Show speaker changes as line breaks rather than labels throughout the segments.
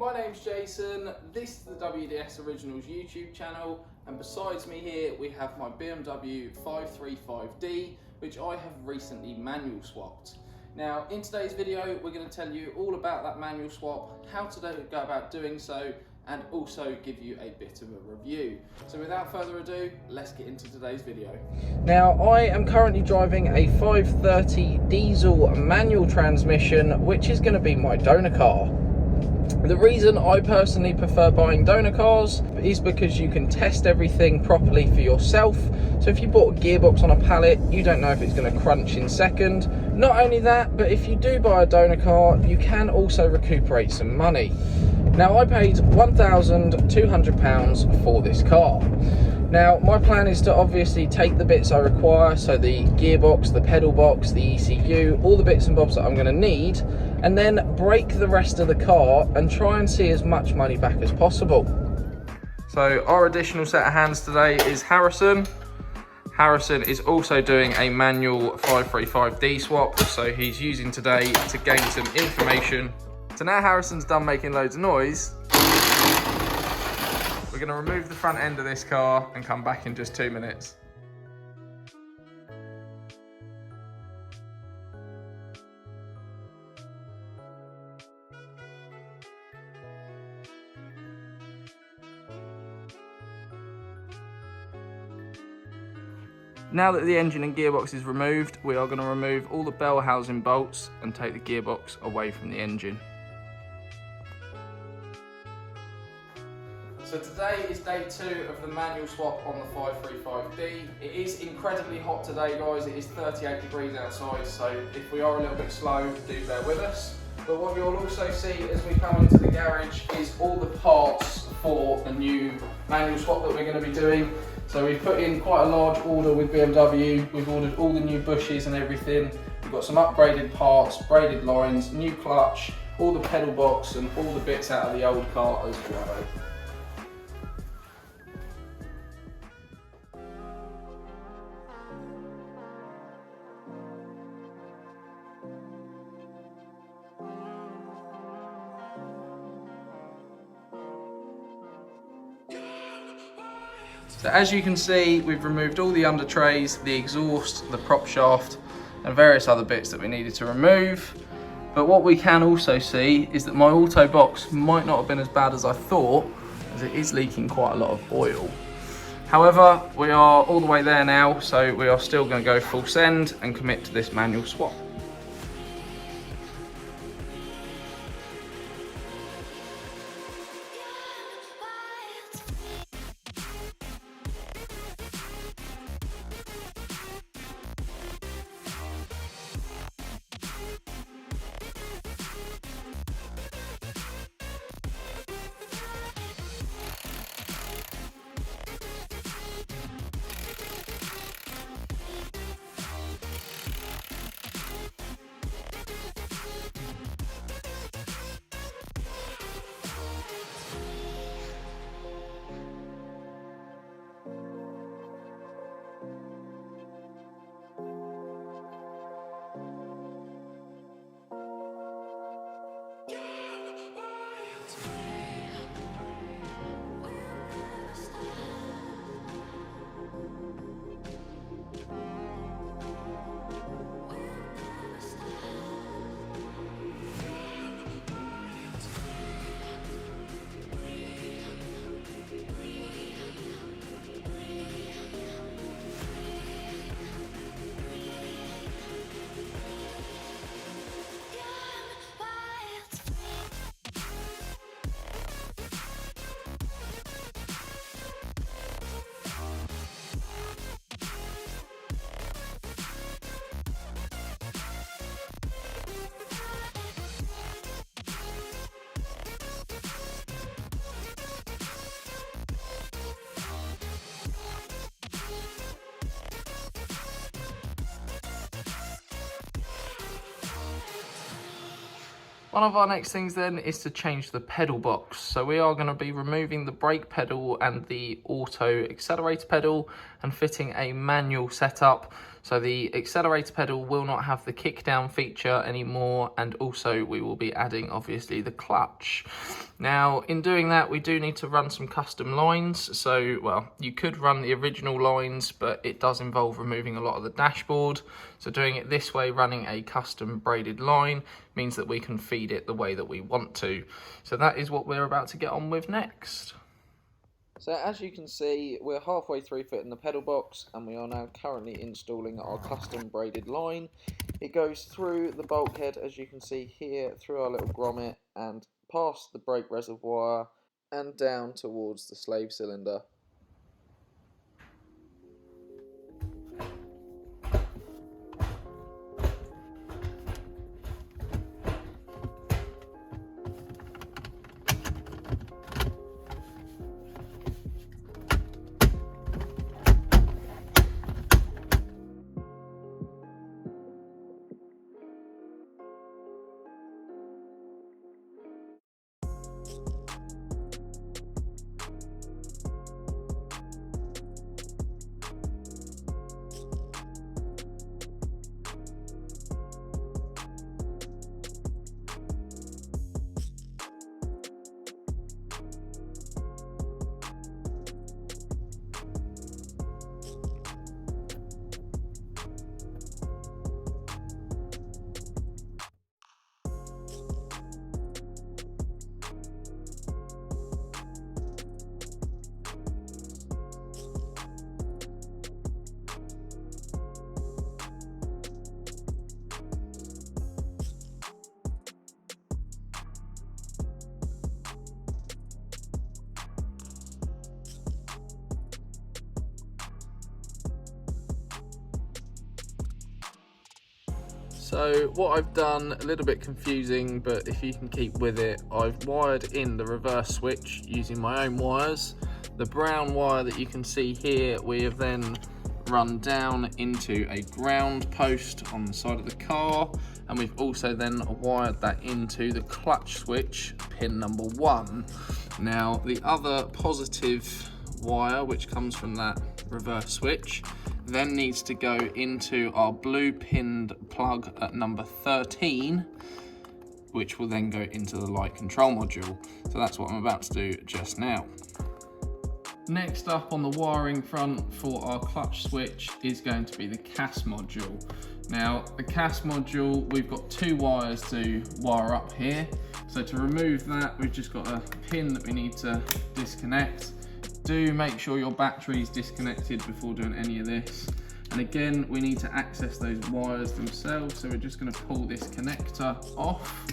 My name's Jason, this is the WDS Originals YouTube channel, and besides me here we have my BMW 535D, which I have recently manual swapped. Now in today's video we're going to tell you all about that manual swap, how to go about doing so, and also give you a bit of a review. So without further ado, let's get into today's video. Now I am currently driving a 530 diesel manual transmission, which is going to be my donor car. The reason I personally prefer buying donor cars is because you can test everything properly for yourself. So if you bought a gearbox on a pallet, you don't know if it's going to crunch in second. Not only that, but if you do buy a donor car, you can also recuperate some money. Now I paid £1,200 for this car. Now my plan is to obviously take the bits I require, so the gearbox, the pedal box, the ECU, all the bits and bobs that I'm going to need, and then break the rest of the car and try and see as much money back as possible. So our additional set of hands today is Harrison. Harrison is also doing a manual 535D swap, so he's using today to gain some information. So now Harrison's done making loads of noise, we're going to remove the front end of this car and come back in just 2 minutes. Now that the engine and gearbox is removed, we are going to remove all the bell housing bolts and take the gearbox away from the engine. So today is day 2 of the manual swap on the 535D. It is incredibly hot today, guys. It is 38 degrees outside, so if we are a little bit slow, do bear with us. But what you'll also see as we come into the garage is all the parts for the new manual swap that we're going to be doing. So we've put in quite a large order with BMW. We've ordered all the new bushes and everything. We've got some upgraded parts, braided lines, new clutch, all the pedal box and all the bits out of the old car as well. So as you can see, we've removed all the under trays, the exhaust, the prop shaft, and various other bits that we needed to remove. But what we can also see is that my auto box might not have been as bad as I thought, as it is leaking quite a lot of oil. However, we are all the way there now, so we are still going to go full send and commit to this manual swap. One of our next things then is to change the pedal box. So we are going to be removing the brake pedal and the auto accelerator pedal and fitting a manual setup. So the accelerator pedal will not have the kick down feature anymore, and also we will be adding obviously the clutch. Now in doing that, we do need to run some custom lines. So well, you could run the original lines, but it does involve removing a lot of the dashboard. So doing it this way, running a custom braided line, means that we can feed it the way that we want to. So that is what we're about to get on with next. So as you can see, we're halfway through fitting the pedal box, and we are now currently installing our custom braided line. It goes through the bulkhead, as you can see here, through our little grommet and past the brake reservoir and down towards the slave cylinder. So what I've done, a little bit confusing, but if you can keep with it, I've wired in the reverse switch using my own wires. The brown wire that you can see here, we have then run down into a ground post on the side of the car, and we've also then wired that into the clutch switch, pin number 1. Now the other positive wire, which comes from that reverse switch, then needs to go into our blue pinned plug at number 13, which will then go into the light control module. So that's what I'm about to do just now. Next up on the wiring front for our clutch switch is going to be the CAS module. Now the CAS module, we've got 2 wires to wire up here. So to remove that, we've just got a pin that we need to disconnect. Do make sure your battery is disconnected before doing any of this. And again, we need to access those wires themselves. So we're just going to pull this connector off.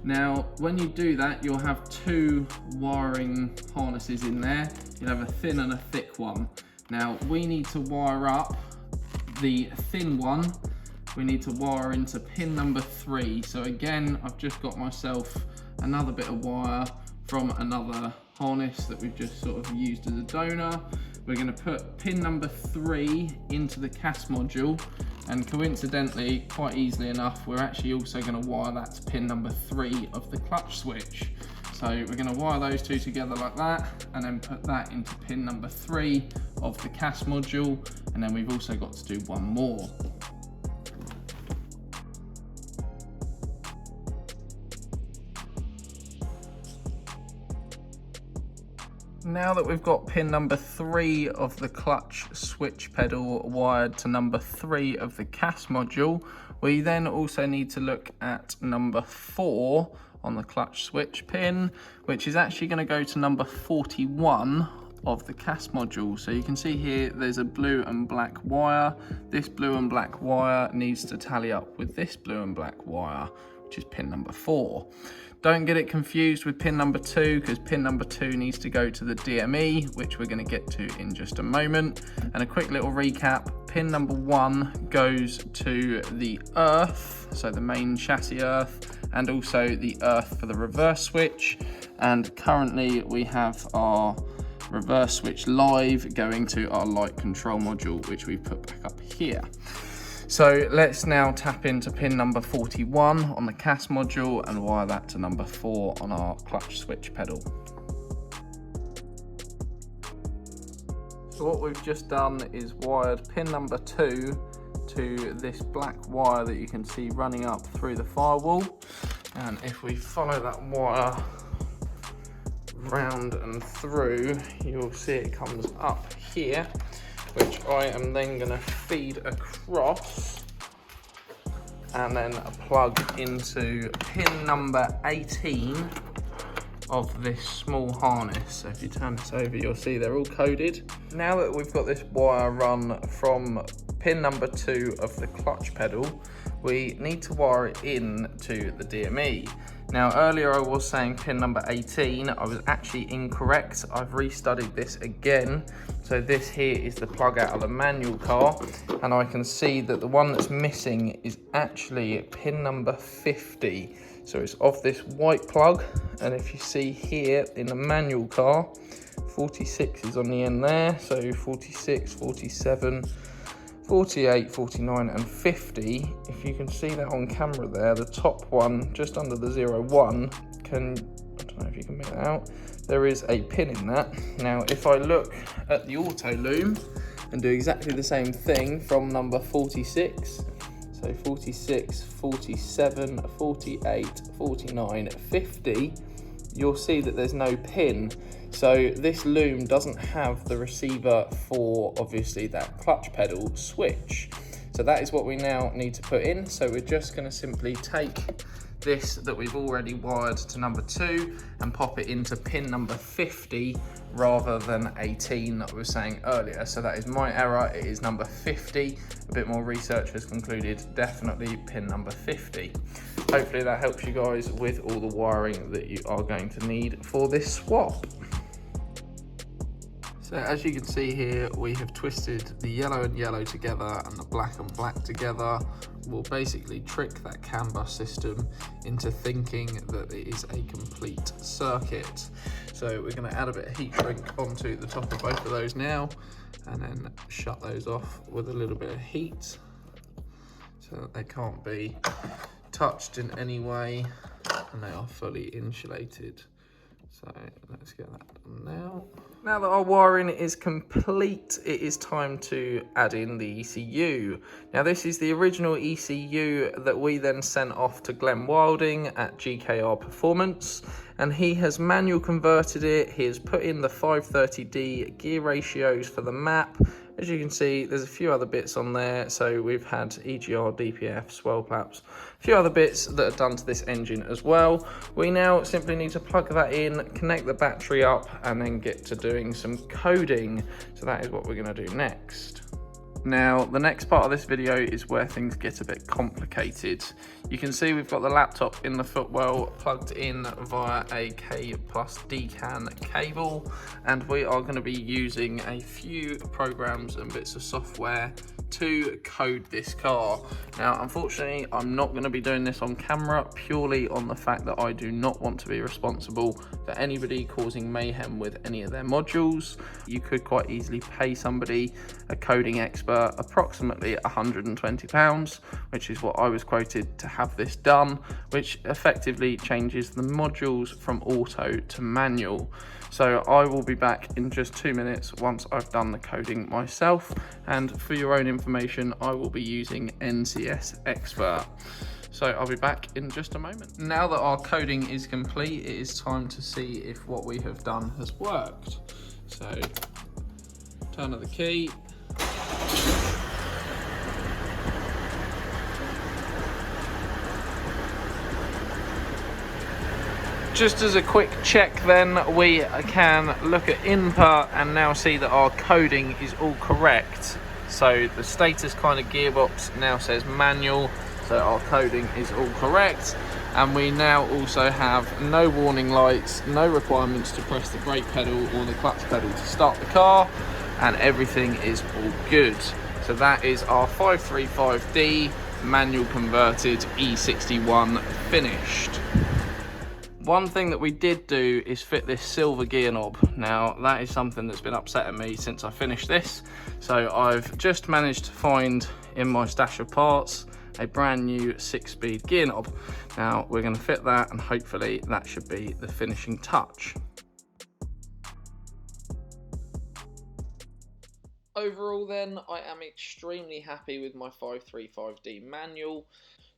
Now, when you do that, you'll have 2 wiring harnesses in there. You'll have a thin and a thick one. Now, we need to wire up the thin one. We need to wire into pin number 3. So again, I've just got myself another bit of wire from another harness that we've just sort of used as a donor. We're going to put pin number 3 into the CAS module, and coincidentally, quite easily enough, we're actually also going to wire that to pin number 3 of the clutch switch. So we're going to wire those 2 together like that, and then put that into pin number 3 of the CAS module, and then we've also got to do one more. Now that we've got pin number 3 of the clutch switch pedal wired to number 3 of the CAS module, we then also need to look at number 4 on the clutch switch pin, which is actually going to go to number 41 of the CAS module. So you can see here there's a blue and black wire. This blue and black wire needs to tally up with this blue and black wire, which is pin number 4. Don't get it confused with pin number 2, because pin number 2 needs to go to the DME, which we're going to get to in just a moment. And a quick little recap, pin number 1 goes to the earth, so the main chassis earth, and also the earth for the reverse switch. And currently we have our reverse switch live going to our light control module, which we put back up here. So let's now tap into pin number 41 on the CAS module and wire that to number 4 on our clutch switch pedal. So what we've just done is wired pin number 2 to this black wire that you can see running up through the firewall. And if we follow that wire round and through, you'll see it comes up here, which I am then going to feed across and then plug into pin number 18 of this small harness. So if you turn this over, you'll see they're all coded. Now that we've got this wire run from pin number 2 of the clutch pedal, we need to wire it in to the DME. Now earlier I was saying pin number 18, I was actually incorrect. I've restudied this again. So this here is the plug out of the manual car, and I can see that the one that's missing is actually pin number 50. So it's off this white plug, and if you see here in the manual car, 46 is on the end there, so 46, 47, 48, 49 and 50. If you can see that on camera there, the top one just under the 01 I don't know if you can make that out, there is a pin in that. Now if I look at the auto loom and do exactly the same thing from number 46, so 46, 47, 48, 49, 50, you'll see that there's no pin. So this loom doesn't have the receiver for obviously that clutch pedal switch. So that is what we now need to put in. So we're just going to simply take this that we've already wired to number 2 and pop it into pin number 50 rather than 18 that we were saying earlier. So that is my error, it is number 50. A bit more research has concluded definitely pin number 50. Hopefully that helps you guys with all the wiring that you are going to need for this swap. So as you can see here, we have twisted the yellow and yellow together and the black and black together. We'll basically trick that CAN bus system into thinking that it is a complete circuit. So we're going to add a bit of heat shrink onto the top of both of those now, and then shut those off with a little bit of heat so that they can't be touched in any way and they are fully insulated. So let's get that done now. Now that our wiring is complete, it is time to add in the ECU. Now this is the original ECU that we then sent off to Glenn Wilding at GKR Performance, and he has manual converted it. He has put in the 530D gear ratios for the map. As you can see, there's a few other bits on there. So we've had EGR, DPF, Swirl flaps, a few other bits that are done to this engine as well. We now simply need to plug that in, connect the battery up, and then get to doing some coding. So that is what we're going to do next. Now, the next part of this video is where things get a bit complicated. You can see we've got the laptop in the footwell plugged in via a K plus DCAN cable, and we are going to be using a few programs and bits of software to code this car. Now, unfortunately, I'm not going to be doing this on camera purely on the fact that I do not want to be responsible for anybody causing mayhem with any of their modules. You could quite easily pay somebody, a coding expert, approximately £120, which is what I was quoted to have this done, which effectively changes the modules from auto to manual. So I will be back in just 2 minutes once I've done the coding myself, and for your own information, I will be using NCS Expert. So I'll be back in just a moment. Now that our coding is complete, it is time to see if what we have done has worked. So turn of the key. Just as a quick check then, we can look at input and now see that our coding is all correct. So the status kind of gearbox now says manual, so our coding is all correct. And we now also have no warning lights, no requirements to press the brake pedal or the clutch pedal to start the car, and everything is all good. So that is our 535D manual converted E61 finished. One thing that we did do is fit this silver gear knob. Now that is something that's been upsetting me since I finished this. So I've just managed to find in my stash of parts a brand new 6-speed gear knob. Now we're going to fit that, and hopefully that should be the finishing touch. Overall then, I am extremely happy with my 535D manual.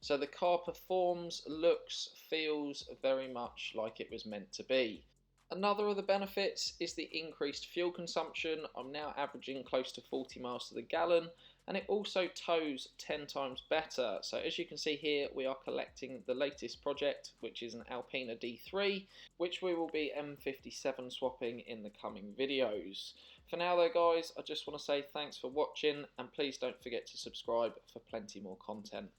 So the car performs, looks, feels very much like it was meant to be. Another of the benefits is the increased fuel consumption. I'm now averaging close to 40 miles to the gallon, and it also tows 10 times better. So as you can see here, we are collecting the latest project, which is an Alpina D3, which we will be M57 swapping in the coming videos. For now though guys, I just want to say thanks for watching, and please don't forget to subscribe for plenty more content.